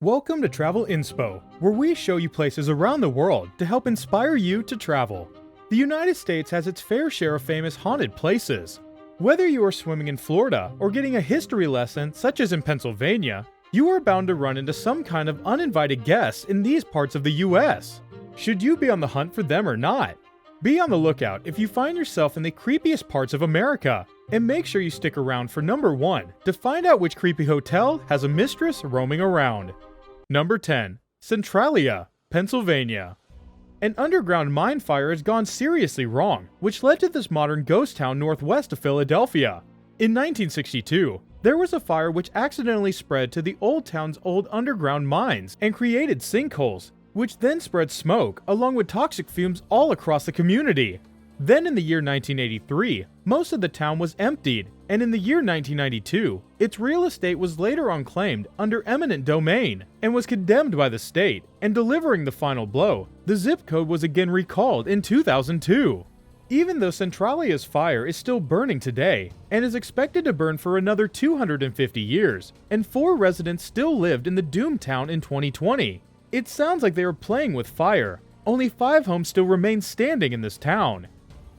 Welcome to Travel Inspo, where we show you places around the world to help inspire you to travel. The United States has its fair share of famous haunted places. Whether you are swimming in Florida or getting a history lesson such as in Pennsylvania, you are bound to run into some kind of uninvited guests in these parts of the US. Should you be on the hunt for them or not? Be on the lookout if you find yourself in the creepiest parts of America, and make sure you stick around for number 1 to find out which creepy hotel has a mistress roaming around. Number 10. Centralia, Pennsylvania. An underground mine fire has gone seriously wrong, which led to this modern ghost town northwest of Philadelphia. In 1962, there was a fire which accidentally spread to the old town's old underground mines and created sinkholes, which then spread smoke along with toxic fumes all across the community. Then in the year 1983, most of the town was emptied, and in the year 1992, its real estate was later on claimed under eminent domain and was condemned by the state, and delivering the final blow, the zip code was again recalled in 2002. Even though Centralia's fire is still burning today, and is expected to burn for another 250 years, and 4 residents still lived in the doomed town in 2020, it sounds like they are playing with fire. Only 5 homes still remain standing in this town.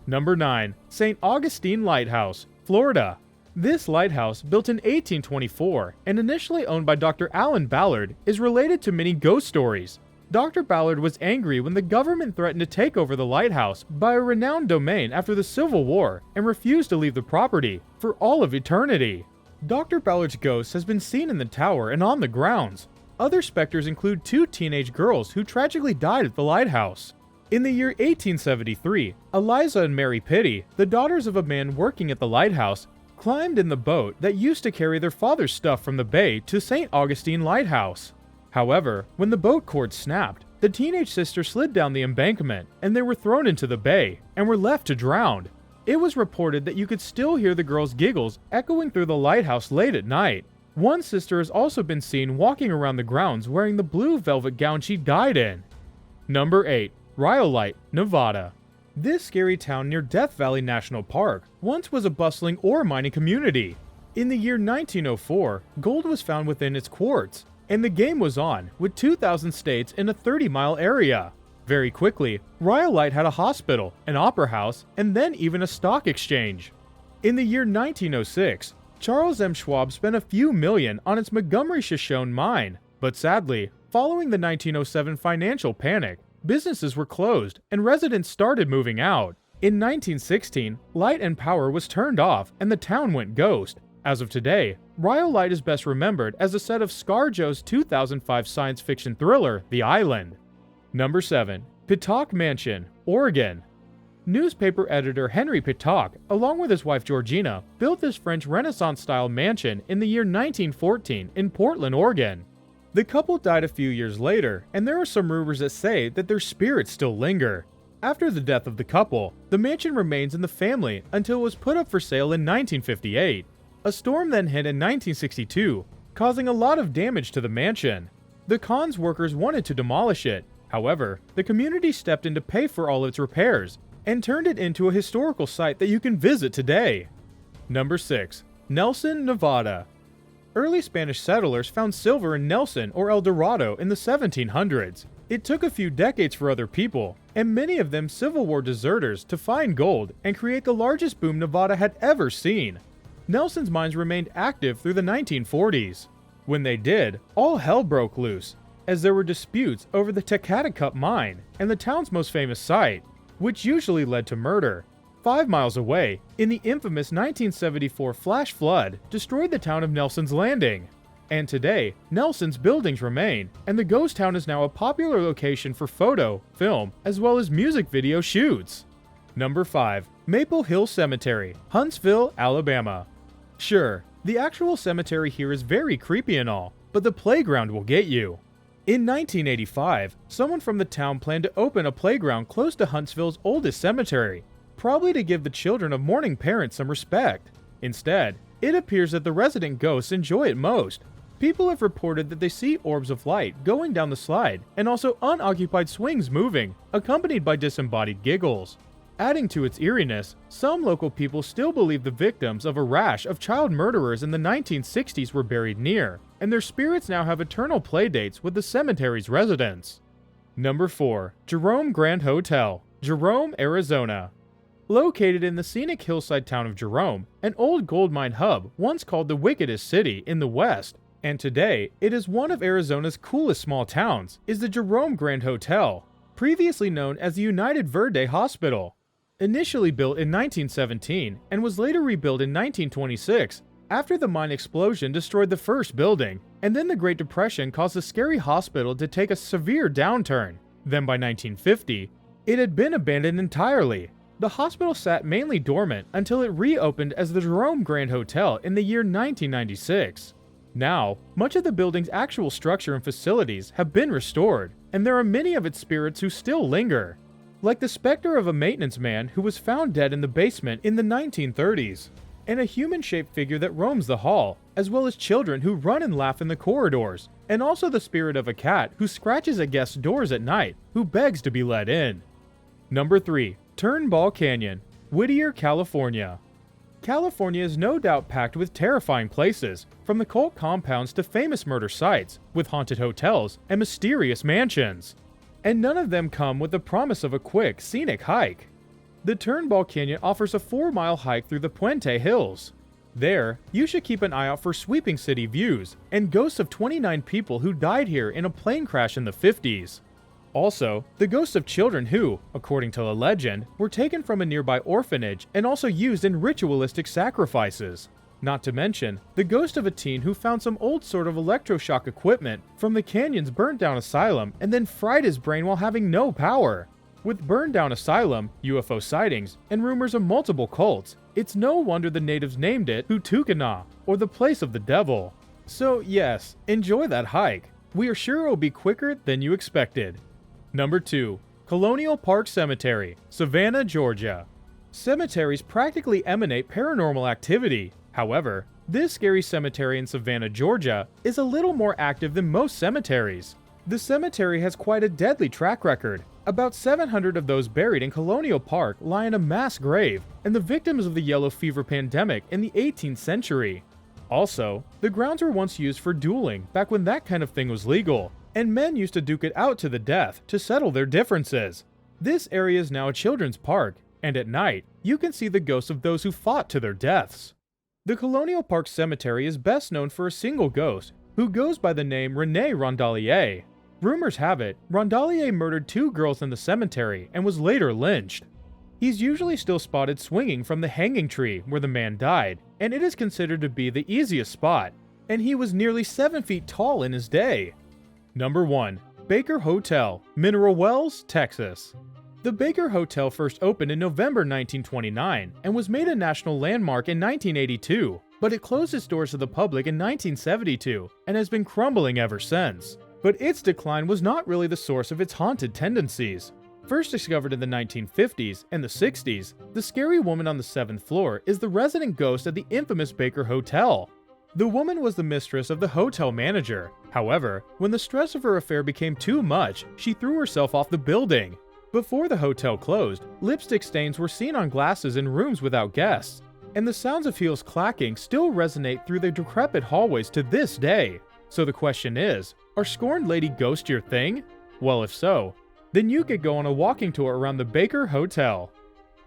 Number 9. St. Augustine Lighthouse, Florida. This lighthouse, built in 1824 and initially owned by Dr. Alan Ballard, is related to many ghost stories. Dr. Ballard was angry when the government threatened to take over the lighthouse by a renowned domain after the Civil War and refused to leave the property for all of eternity. Dr. Ballard's ghost has been seen in the tower and on the grounds. Other specters include 2 teenage girls who tragically died at the lighthouse. In the year 1873, Eliza and Mary Pitty, the daughters of a man working at the lighthouse, climbed in the boat that used to carry their father's stuff from the bay to St. Augustine Lighthouse. However, when the boat cord snapped, the teenage sisters slid down the embankment and they were thrown into the bay and were left to drown. It was reported that you could still hear the girls' giggles echoing through the lighthouse late at night. One sister has also been seen walking around the grounds wearing the blue velvet gown she died in. Number 8. Rhyolite, Nevada. This scary town near Death Valley National Park once was a bustling ore mining community. In the year 1904, gold was found within its quartz, and the game was on with 2,000 states in a 30-mile area. Very quickly, Rhyolite had a hospital, an opera house, and then even a stock exchange. In the year 1906, Charles M. Schwab spent a few million on its Montgomery-Shoshone mine, but sadly, following the 1907 financial panic, businesses were closed and residents started moving out. In 1916, light and power was turned off and the town went ghost. As of today, Rhyolite is best remembered as a set of ScarJo's 2005 science fiction thriller, The Island. Number 7. Pittock Mansion, Oregon. Newspaper editor Henry Pittock, along with his wife Georgina, built this French Renaissance-style mansion in the year 1914 in Portland, Oregon. The couple died a few years later, and there are some rumors that say that their spirits still linger. After the death of the couple, the mansion remains in the family until it was put up for sale in 1958. A storm then hit in 1962, causing a lot of damage to the mansion. The cons workers wanted to demolish it. However, the community stepped in to pay for all its repairs and turned it into a historical site that you can visit today. Number 6. Nelson, Nevada. Early Spanish settlers found silver in Nelson or El Dorado in the 1700s. It took a few decades for other people, and many of them Civil War deserters, to find gold and create the largest boom Nevada had ever seen. Nelson's mines remained active through the 1940s. When they did, all hell broke loose, as there were disputes over the Tecate mine and the town's most famous site, which usually led to murder. 5 miles away, in the infamous 1974 flash flood, destroyed the town of Nelson's Landing. And today, Nelson's buildings remain, and the ghost town is now a popular location for photo, film, as well as music video shoots. Number 5. Maple Hill Cemetery, Huntsville, Alabama. Sure, the actual cemetery here is very creepy and all, but the playground will get you. In 1985, someone from the town planned to open a playground close to Huntsville's oldest cemetery, probably to give the children of mourning parents some respect. Instead, it appears that the resident ghosts enjoy it most. People have reported that they see orbs of light going down the slide and also unoccupied swings moving, accompanied by disembodied giggles. Adding to its eeriness, some local people still believe the victims of a rash of child murderers in the 1960s were buried near, and their spirits now have eternal playdates with the cemetery's residents. Number 4. Jerome Grand Hotel, Jerome, Arizona. Located in the scenic hillside town of Jerome, an old gold mine hub once called the wickedest city in the West, and today it is one of Arizona's coolest small towns, is the Jerome Grand Hotel, previously known as the United Verde Hospital. Initially built in 1917 and was later rebuilt in 1926 after the mine explosion destroyed the first building, and then the Great Depression caused the scary hospital to take a severe downturn. Then by 1950, it had been abandoned entirely. The hospital sat mainly dormant until it reopened as the Jerome Grand Hotel in the year 1996. Now, much of the building's actual structure and facilities have been restored, and there are many of its spirits who still linger, like the specter of a maintenance man who was found dead in the basement in the 1930s, and a human-shaped figure that roams the hall, as well as children who run and laugh in the corridors, and also the spirit of a cat who scratches at guests' doors at night, who begs to be let in. Number 3. Turnbull Canyon, Whittier, California. California is no doubt packed with terrifying places, from the cult compounds to famous murder sites, with haunted hotels and mysterious mansions. And none of them come with the promise of a quick, scenic hike. The Turnbull Canyon offers a 4-mile hike through the Puente Hills. There, you should keep an eye out for sweeping city views and ghosts of 29 people who died here in a plane crash in the 50s. Also, the ghosts of children who, according to the legend, were taken from a nearby orphanage and also used in ritualistic sacrifices. Not to mention, the ghost of a teen who found some old sort of electroshock equipment from the canyon's burnt-down asylum and then fried his brain while having no power. With burned-down asylum, UFO sightings, and rumors of multiple cults, it's no wonder the natives named it Hutukana, or the place of the devil. So yes, enjoy that hike. We are sure it will be quicker than you expected. Number 2. Colonial Park Cemetery, Savannah, Georgia. Cemeteries practically emanate paranormal activity. However, this scary cemetery in Savannah, Georgia is a little more active than most cemeteries. The cemetery has quite a deadly track record. About 700 of those buried in Colonial Park lie in a mass grave, and the victims of the yellow fever pandemic in the 18th century. Also, the grounds were once used for dueling back when that kind of thing was legal, and men used to duke it out to the death to settle their differences. This area is now a children's park, and at night, you can see the ghosts of those who fought to their deaths. The Colonial Park Cemetery is best known for a single ghost, who goes by the name René Rondelier. Rumors have it, Rondelier murdered 2 girls in the cemetery and was later lynched. He's usually still spotted swinging from the hanging tree where the man died, and it is considered to be the easiest spot, and he was nearly 7 feet tall in his day. Number 1. Baker Hotel, Mineral Wells, Texas. The Baker Hotel first opened in November 1929 and was made a national landmark in 1982, but it closed its doors to the public in 1972 and has been crumbling ever since. But its decline was not really the source of its haunted tendencies. First discovered in the 1950s and the 60s, the scary woman on the 7th floor is the resident ghost at the infamous Baker Hotel. The woman was the mistress of the hotel manager. However, when the stress of her affair became too much, she threw herself off the building. Before the hotel closed, lipstick stains were seen on glasses in rooms without guests, and the sounds of heels clacking still resonate through the decrepit hallways to this day. So the question is, are scorned lady ghosts your thing? Well, if so, then you could go on a walking tour around the Baker Hotel.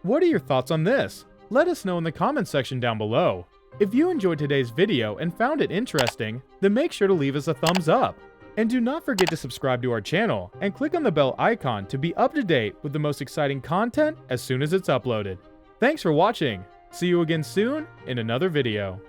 What are your thoughts on this? Let us know in the comments section down below. If you enjoyed today's video and found it interesting, then make sure to leave us a thumbs up. And do not forget to subscribe to our channel and click on the bell icon to be up to date with the most exciting content as soon as it's uploaded. Thanks for watching. See you again soon in another video.